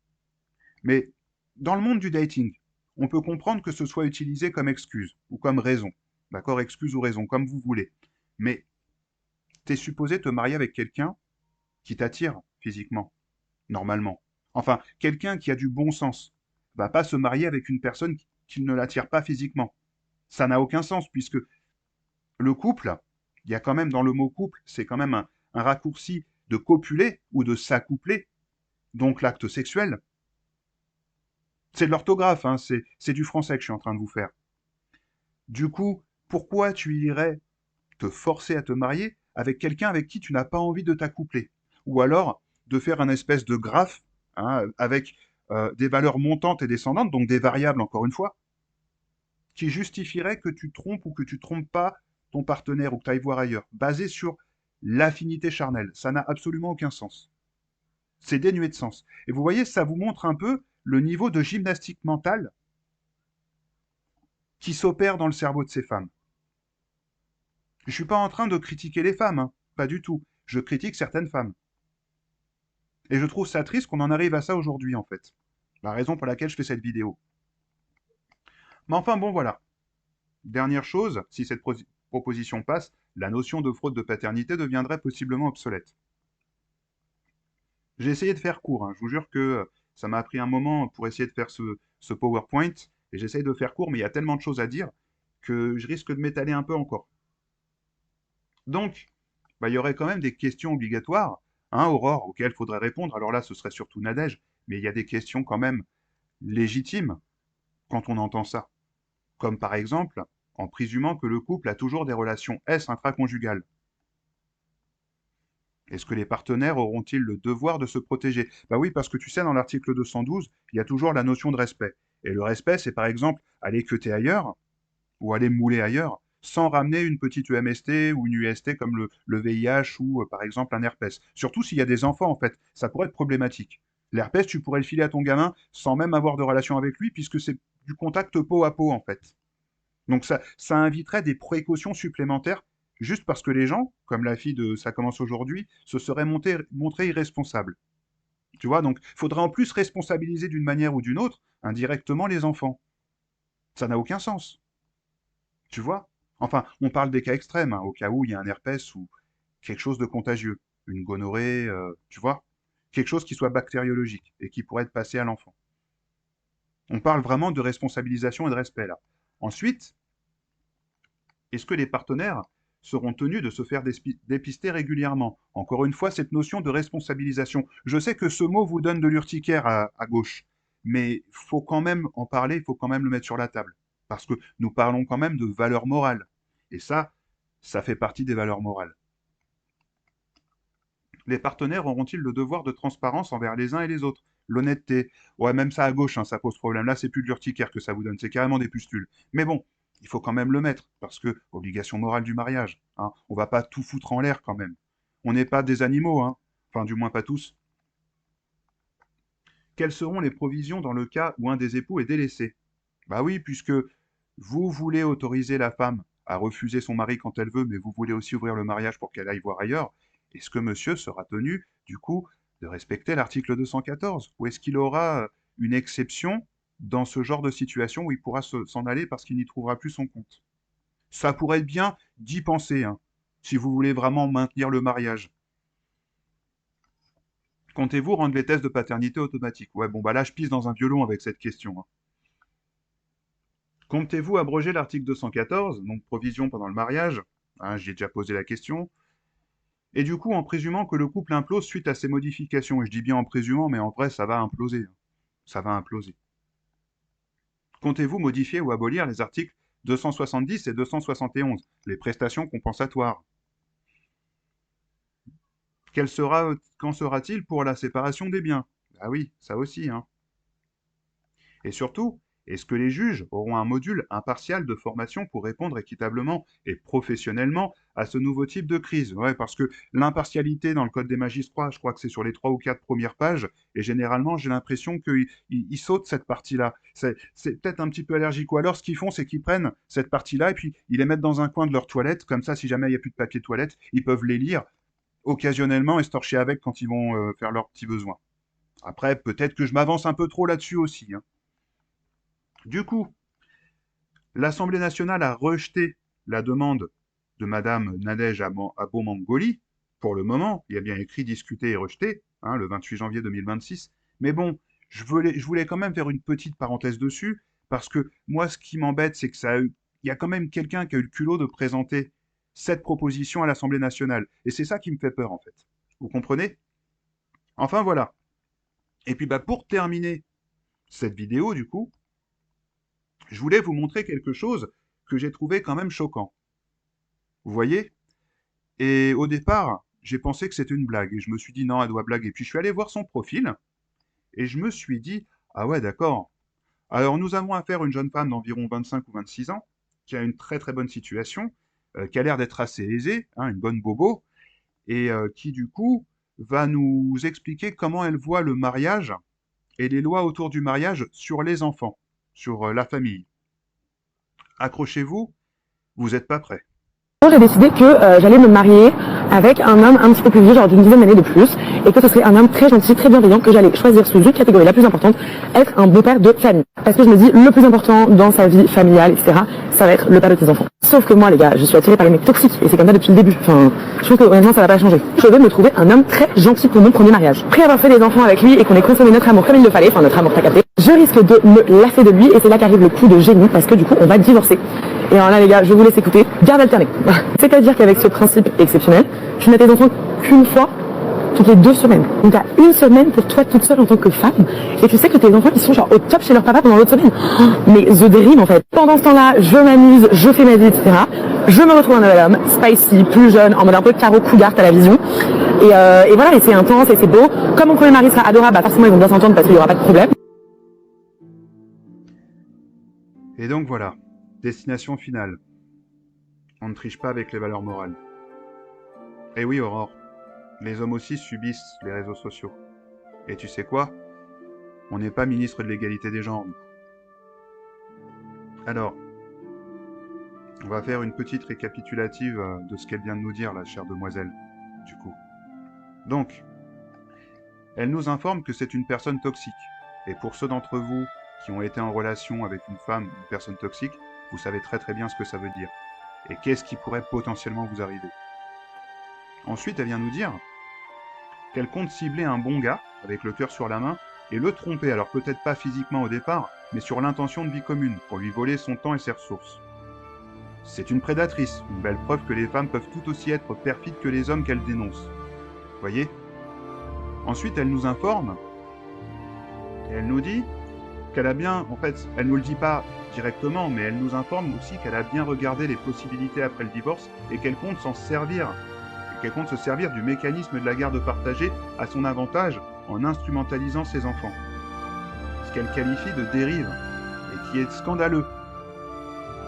Mais dans le monde du dating, on peut comprendre que ce soit utilisé comme excuse ou comme raison. D'accord? Excuse ou raison, comme vous voulez. Mais t'es supposé te marier avec quelqu'un qui t'attire physiquement, normalement. Enfin, quelqu'un qui a du bon sens. Va pas se marier avec une personne qui ne l'attire pas physiquement. Ça n'a aucun sens, puisque le couple, il y a quand même dans le mot couple, c'est quand même un raccourci de copuler ou de s'accoupler, donc l'acte sexuel. C'est de l'orthographe, hein, c'est du français que je suis en train de vous faire. Du coup, pourquoi tu irais te forcer à te marier avec quelqu'un avec qui tu n'as pas envie de t'accoupler? Ou alors de faire un espèce de graphe avec des valeurs montantes et descendantes, donc des variables encore une fois, qui justifieraient que tu trompes ou que tu trompes pas ton partenaire ou que tu ailles voir ailleurs, basé sur l'affinité charnelle. Ça n'a absolument aucun sens. C'est dénué de sens. Et vous voyez, ça vous montre un peu le niveau de gymnastique mentale qui s'opère dans le cerveau de ces femmes. Je ne suis pas en train de critiquer les femmes, hein, pas du tout. Je critique certaines femmes. Et je trouve ça triste qu'on en arrive à ça aujourd'hui, en fait. La raison pour laquelle je fais cette vidéo. Mais enfin, bon, voilà. Dernière chose, si cette proposition passe, la notion de fraude de paternité deviendrait possiblement obsolète. J'ai essayé de faire court, hein. Je vous jure que ça m'a pris un moment pour essayer de faire ce PowerPoint, et j'essaye de faire court, mais il y a tellement de choses à dire que je risque de m'étaler un peu encore. Donc, il y aurait quand même des questions obligatoires, hein, Aurore, auxquelles il faudrait répondre. Alors là, ce serait surtout Nadège, mais il y a des questions quand même légitimes quand on entend ça. Comme par exemple, en présumant que le couple a toujours des relations S intraconjugales. Est-ce que les partenaires auront-ils le devoir de se protéger? Bah oui, parce que tu sais, dans l'article 212, il y a toujours la notion de respect. Et le respect, c'est par exemple aller queuter ailleurs, ou aller mouler ailleurs, sans ramener une petite EMST ou une UST comme le VIH ou par exemple un herpès. Surtout s'il y a des enfants, en fait, ça pourrait être problématique. L'herpès, tu pourrais le filer à ton gamin sans même avoir de relation avec lui, puisque c'est du contact peau à peau, en fait. Donc ça inviterait des précautions supplémentaires, juste parce que les gens, comme la fille de Ça commence aujourd'hui, se seraient montrés irresponsables. Tu vois, donc il faudrait en plus responsabiliser d'une manière ou d'une autre, indirectement, les enfants. Ça n'a aucun sens. Tu vois? Enfin, on parle des cas extrêmes, hein, au cas où il y a un herpès ou quelque chose de contagieux, une gonorrhée, tu vois? Quelque chose qui soit bactériologique et qui pourrait être passé à l'enfant. On parle vraiment de responsabilisation et de respect là. Ensuite, est-ce que les partenaires seront tenus de se faire dépister régulièrement? Encore une fois, cette notion de responsabilisation. Je sais que ce mot vous donne de l'urticaire à gauche, mais il faut quand même en parler, il faut quand même le mettre sur la table. Parce que nous parlons quand même de valeurs morales. Et ça fait partie des valeurs morales. Les partenaires auront-ils le devoir de transparence envers les uns et les autres? L'honnêteté. Ouais, même ça à gauche, hein, ça pose problème. Là, c'est plus de l'urticaire que ça vous donne, c'est carrément des pustules. Mais bon, il faut quand même le mettre, parce que obligation morale du mariage. Hein, on va pas tout foutre en l'air quand même. On n'est pas des animaux, hein. Enfin, du moins pas tous. Quelles seront les provisions dans le cas où un des époux est délaissé? Bah oui, puisque vous voulez autoriser la femme à refuser son mari quand elle veut, mais vous voulez aussi ouvrir le mariage pour qu'elle aille voir ailleurs, est-ce que monsieur sera tenu, du coup, de respecter l'article 214? Ou est-ce qu'il aura une exception dans ce genre de situation où il pourra s'en aller parce qu'il n'y trouvera plus son compte? Ça pourrait être bien d'y penser, hein, si vous voulez vraiment maintenir le mariage. Comptez-vous rendre les tests de paternité automatiques? Ouais, bon, bah là, je pisse dans un violon avec cette question, hein. Comptez-vous abroger l'article 214, donc provision pendant le mariage? Hein, j'y ai déjà posé la question. Et du coup, en présumant que le couple implose suite à ces modifications, et je dis bien en présumant, mais en vrai, ça va imploser. Hein. Ça va imploser. Comptez-vous modifier ou abolir les articles 270 et 271, les prestations compensatoires? Qu'en sera-t-il pour la séparation des biens? Ah oui, ça aussi, hein. Et surtout, est-ce que les juges auront un module impartial de formation pour répondre équitablement et professionnellement à ce nouveau type de crise? Ouais, parce que l'impartialité dans le Code des magistrats, je crois que c'est sur les 3 ou 4 premières pages, et généralement, j'ai l'impression qu'ils sautent cette partie-là. C'est peut-être un petit peu allergique. Ou alors, ce qu'ils font, c'est qu'ils prennent cette partie-là et puis ils les mettent dans un coin de leur toilette. Comme ça, si jamais il n'y a plus de papier toilette, ils peuvent les lire occasionnellement et se torcher avec quand ils vont faire leurs petits besoins. Après, peut-être que je m'avance un peu trop là-dessus aussi, hein. Du coup, l'Assemblée nationale a rejeté la demande de Madame Nadège Abomangoli. Pour le moment, il y a bien écrit discuter et rejeter, hein, le 28 janvier 2026. Mais bon, je voulais quand même faire une petite parenthèse dessus, parce que moi, ce qui m'embête, c'est que il y a quand même quelqu'un qui a eu le culot de présenter cette proposition à l'Assemblée nationale. Et c'est ça qui me fait peur, en fait. Vous comprenez? Enfin, voilà. Et puis, bah, pour terminer cette vidéo, du coup, je voulais vous montrer quelque chose que j'ai trouvé quand même choquant. Vous voyez? Et au départ, j'ai pensé que c'était une blague. Et je me suis dit, non, elle doit blaguer. Puis je suis allé voir son profil. Et je me suis dit, ah ouais, d'accord. Alors nous avons affaire à une jeune femme d'environ 25 ou 26 ans, qui a une très très bonne situation, qui a l'air d'être assez aisée, hein, une bonne bobo, et qui du coup va nous expliquer comment elle voit le mariage et les lois autour du mariage sur les enfants, sur la famille. Accrochez-vous, vous n'êtes pas prêts. J'ai décidé que j'allais me marier avec un homme un petit peu plus vieux, genre d'une dizaine d'années de plus, et que ce serait un homme très gentil, très bienveillant, que j'allais choisir sous une catégorie la plus importante, être un beau-père de famille. Parce que je me dis, le plus important dans sa vie familiale, etc., ça va être le père de tes enfants. Sauf que moi, les gars, je suis attirée par les mecs toxiques, et c'est comme ça depuis le début. Enfin, je trouve que honnêtement, ça va pas changer. Je veux me trouver un homme très gentil pour mon premier mariage. Après avoir fait des enfants avec lui et qu'on ait consommé notre amour comme il le fallait, enfin notre amour t'as capté, je risque de me lasser de lui, et c'est là qu'arrive le coup de génie, parce que du coup, on va divorcer. Et alors là, les gars, je vous laisse écouter. Garde alternée. C'est-à-dire qu'avec ce principe exceptionnel, tu n'as tes enfants qu'une fois toutes les 2 semaines. Donc t'as une semaine pour toi toute seule en tant que femme. Et tu sais que tes enfants, ils sont genre au top chez leur papa pendant l'autre semaine. Mais the dream, en fait. Pendant ce temps-là, je m'amuse, je fais ma vie, etc. Je me retrouve un nouvel homme, spicy, plus jeune, en mode un peu Caro Cougar, t'as la vision. Et voilà, et c'est intense, et c'est beau. Comme mon premier mari sera adorable, bah forcément, ils vont bien s'entendre parce qu'il n'y aura pas de problème. Et donc voilà, destination finale. On ne triche pas avec les valeurs morales. Et oui, Aurore, les hommes aussi subissent les réseaux sociaux. Et tu sais quoi? On n'est pas ministre de l'égalité des genres, nous. Alors, on va faire une petite récapitulative de ce qu'elle vient de nous dire, la chère demoiselle, du coup. Donc, elle nous informe que c'est une personne toxique. Et pour ceux d'entre vous qui ont été en relation avec une femme, une personne toxique, vous savez très très bien ce que ça veut dire. Et qu'est-ce qui pourrait potentiellement vous arriver. Ensuite, elle vient nous dire qu'elle compte cibler un bon gars, avec le cœur sur la main, et le tromper, alors peut-être pas physiquement au départ, mais sur l'intention de vie commune, pour lui voler son temps et ses ressources. C'est une prédatrice, une belle preuve que les femmes peuvent tout aussi être perfides que les hommes qu'elles dénoncent. Voyez ? Ensuite, elle nous informe, et elle nous dit qu'elle a bien, en fait, elle nous le dit pas directement, mais elle nous informe aussi qu'elle a bien regardé les possibilités après le divorce, et qu'elle compte s'en servir, et qu'elle compte se servir du mécanisme de la garde partagée à son avantage, en instrumentalisant ses enfants. Ce qu'elle qualifie de dérive, et qui est scandaleux,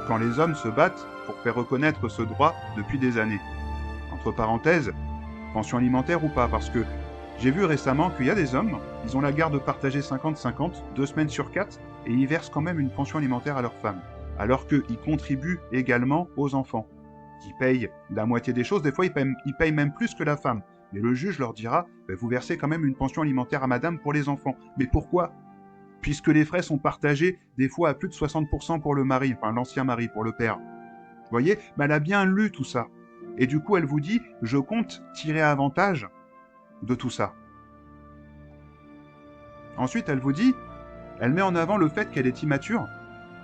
quand les hommes se battent pour faire reconnaître ce droit depuis des années. Entre parenthèses, pension alimentaire ou pas, parce que j'ai vu récemment qu'il y a des hommes, ils ont la garde partagée 50-50, 2 semaines sur 4, et ils versent quand même une pension alimentaire à leurs femmes, alors qu'ils contribuent également aux enfants. Ils payent la moitié des choses, des fois ils payent même plus que la femme. Mais le juge leur dira, vous versez quand même une pension alimentaire à madame pour les enfants. Mais pourquoi ? Puisque les frais sont partagés des fois à plus de 60% pour le mari, enfin l'ancien mari, pour le père. Vous voyez ? Elle a bien lu tout ça. Et du coup, elle vous dit, je compte tirer avantage de tout ça. Ensuite, elle vous dit, elle met en avant le fait qu'elle est immature,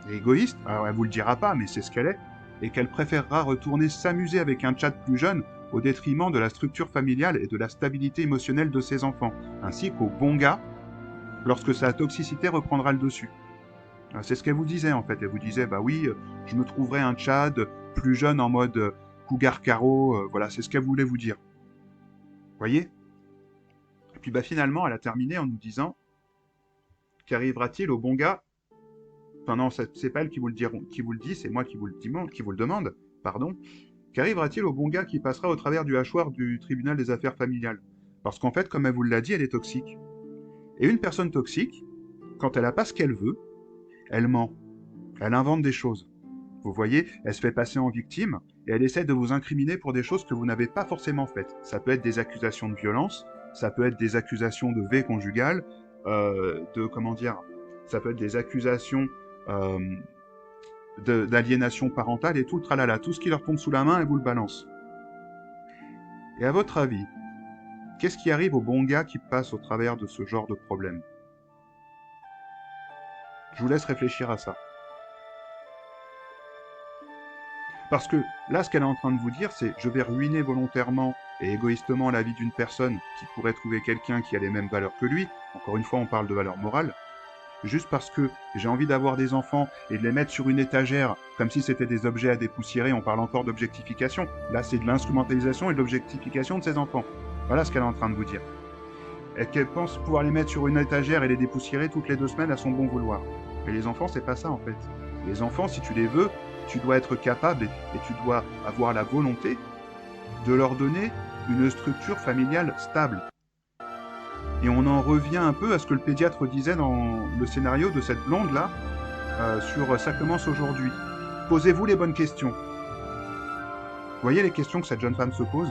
et égoïste, alors elle vous le dira pas, mais c'est ce qu'elle est, et qu'elle préférera retourner s'amuser avec un tchad plus jeune au détriment de la structure familiale et de la stabilité émotionnelle de ses enfants, ainsi qu'au bon gars, lorsque sa toxicité reprendra le dessus. C'est ce qu'elle vous disait en fait, elle vous disait, bah oui, je me trouverai un tchad plus jeune en mode cougar carreau, voilà, c'est ce qu'elle voulait vous dire. Voyez ? Et puis finalement, elle a terminé en nous disant, qu'arrivera-t-il au bon gars? Enfin non, c'est pas elle qui vous le dit, c'est moi qui vous le demande, pardon. Qu'arrivera-t-il au bon gars qui passera au travers du hachoir du tribunal des affaires familiales? Parce qu'en fait, comme elle vous l'a dit, elle est toxique. Et une personne toxique, quand elle n'a pas ce qu'elle veut, elle ment. Elle invente des choses. Vous voyez, elle se fait passer en victime, et elle essaie de vous incriminer pour des choses que vous n'avez pas forcément faites. Ça peut être des accusations de violence, ça peut être des accusations de V conjugal, ça peut être des accusations d'aliénation parentale et tout le tralala. Tout ce qui leur tombe sous la main, elle vous le balance. Et à votre avis, qu'est-ce qui arrive aux bons gars qui passent au travers de ce genre de problème? Je vous laisse réfléchir à ça. Parce que là, ce qu'elle est en train de vous dire, c'est je vais ruiner volontairement et égoïstement la vie d'une personne qui pourrait trouver quelqu'un qui a les mêmes valeurs que lui. Encore une fois, on parle de valeurs morales. Juste parce que j'ai envie d'avoir des enfants et de les mettre sur une étagère comme si c'était des objets à dépoussiérer, on parle encore d'objectification. Là, c'est de l'instrumentalisation et de l'objectification de ses enfants. Voilà ce qu'elle est en train de vous dire. Et qu'elle pense pouvoir les mettre sur une étagère et les dépoussiérer toutes les 2 semaines à son bon vouloir. Mais les enfants, c'est pas ça en fait. Les enfants, si tu les veux, tu dois être capable et tu dois avoir la volonté de leur donner une structure familiale stable. Et on en revient un peu à ce que le pédiatre disait dans le scénario de cette blonde-là, sur « Ça commence aujourd'hui ». Posez-vous les bonnes questions. Vous voyez les questions que cette jeune femme se pose?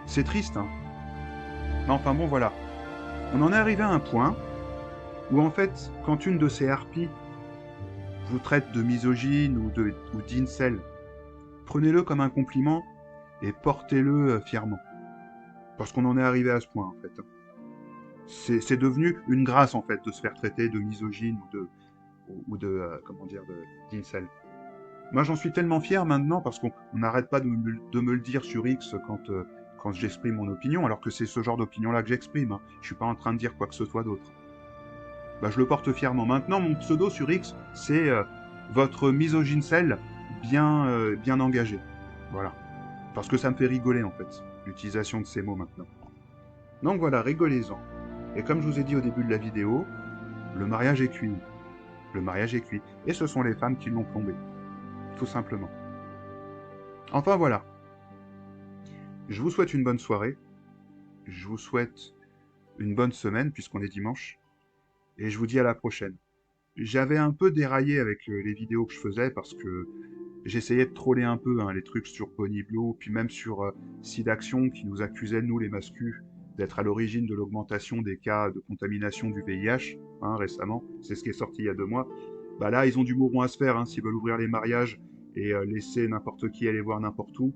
C'est triste, hein. Mais enfin bon, voilà. On en est arrivé à un point où en fait, quand une de ces harpies vous traite de misogyne ou d'incel, prenez-le comme un compliment et portez-le fièrement. Parce qu'on en est arrivé à ce point, en fait. C'est devenu une grâce, en fait, de se faire traiter de misogyne d'incel. Moi, j'en suis tellement fier maintenant, parce qu'on n'arrête pas de me le dire sur X quand j'exprime mon opinion, alors que c'est ce genre d'opinion-là que j'exprime. Hein. Je suis pas en train de dire quoi que ce soit d'autre. Je le porte fièrement. Maintenant, mon pseudo sur X, c'est votre misogyncel bien engagé. Voilà. Parce que ça me fait rigoler, en fait, l'utilisation de ces mots maintenant. Donc voilà, rigolez-en. Et comme je vous ai dit au début de la vidéo, le mariage est cuit. Le mariage est cuit. Et ce sont les femmes qui l'ont plombé. Tout simplement. Enfin voilà. Je vous souhaite une bonne soirée. Je vous souhaite une bonne semaine, puisqu'on est dimanche. Et je vous dis à la prochaine. J'avais un peu déraillé avec les vidéos que je faisais parce que j'essayais de troller un peu les trucs sur Pony Blue, puis même sur SIDAction qui nous accusait, nous les mascus, d'être à l'origine de l'augmentation des cas de contamination du VIH récemment. C'est ce qui est sorti il y a 2 mois. Bah là, ils ont du mouron à se faire, hein, s'ils veulent ouvrir les mariages et laisser n'importe qui aller voir n'importe où.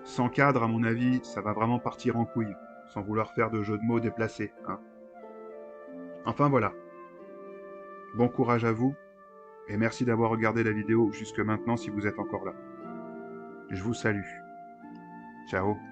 Sans cadre, à mon avis, ça va vraiment partir en couille, sans vouloir faire de jeu de mots déplacés, hein. Enfin voilà. Bon courage à vous, et merci d'avoir regardé la vidéo jusque maintenant si vous êtes encore là. Je vous salue. Ciao.